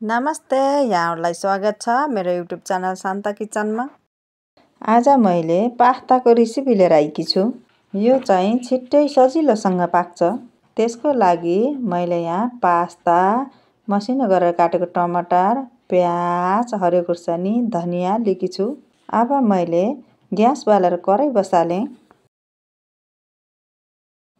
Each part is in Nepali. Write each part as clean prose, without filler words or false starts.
नमस्ते, यहाँहरूलाई स्वागत छ मेरो युट्युब च्यानल शान्ता किचनमा। आज मैले पास्ताको रेसिपी लिएर आएकी छु। यो चाहिँ छिट्टै सजिलोसँग पाक्छ। त्यसको लागि मैले यहाँ पास्ता, मसिनो गरेर काटेको टमाटर, प्याज, हरियो खुर्सानी, धनिया लिएकी छु। अब मैले ग्यास बालेर कराई बसालेँ।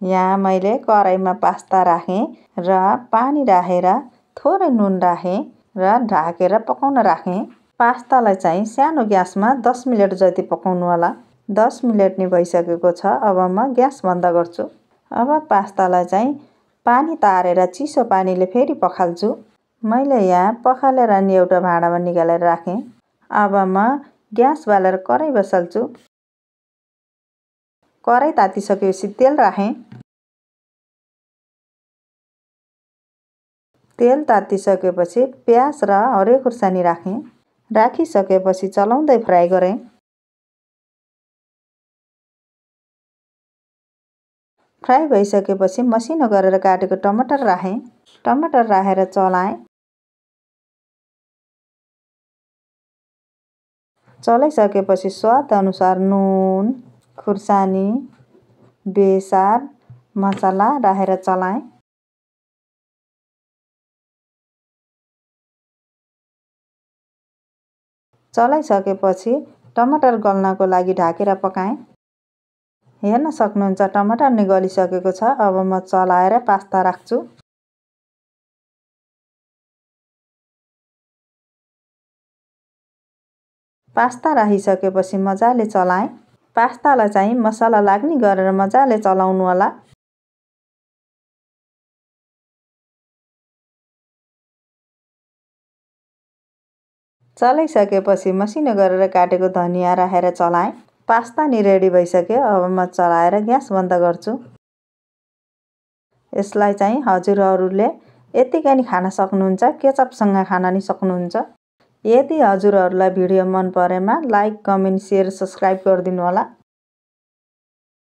यहाँ मैले कराईमा पास्ता राखेँ र पानी राखेर थोरै नुन राखेँ र ढाकेर पकाउन राखेँ। पास्तालाई चाहिँ सानो ग्यासमा 10 मिनेट जति पकाउनु होला। 10 मिनेट नि भइसकेको छ। अब म ग्यास बन्द गर्छु। अब पास्तालाई चाहिँ पानी तारेर चिसो पानीले फेरि पखाल्छु। मैले यहाँ पखालेर नि एउटा भाँडामा निकालेर राखेँ। अब म ग्यास बालेर कराई बसाल्छु। कराई तातिसकेपछि तेल राखेँ। तेल तातिसकेपछि प्याज र हरियो खुर्सानी राखेँ। राखिसकेपछि चलाउँदै फ्राई गरेँ। फ्राई भइसकेपछि मसिनो गरेर काटेको टमाटर राखेँ। टमाटर राखेर चलाएँ। चलाइसकेपछि स्वाद अनुसार नुन, खुर्सानी, बेसार, मसला राखेर चलाएँ। चलाइसकेपछि टमाटर गल्नको लागि ढाकेर पकाएँ। हेर्न सक्नुहुन्छ टमाटर नि गलिसकेको छ। अब म चलाएर पास्ता राख्छु। पास्ता राखिसकेपछि मजाले चलाएँ। पास्तालाई चाहिँ मसला लाग्ने गरेर मजाले चलाउनु होला। चलाइसकेपछि मसिनो गरेर काटेको धनिया राखेर चलाएँ। पास्ता नि रेडी भइसक्यो। अब म चलाएर ग्यास बन्द गर्छु। यसलाई चाहिँ हजुरहरूले यतिकै नि खान सक्नुहुन्छ, केचपसँग खान नि सक्नुहुन्छ। यदि हजुरहरूलाई भिडियो मन परेमा लाइक, कमेन्ट, सेयर, सब्स्क्राइब गरिदिनु होला।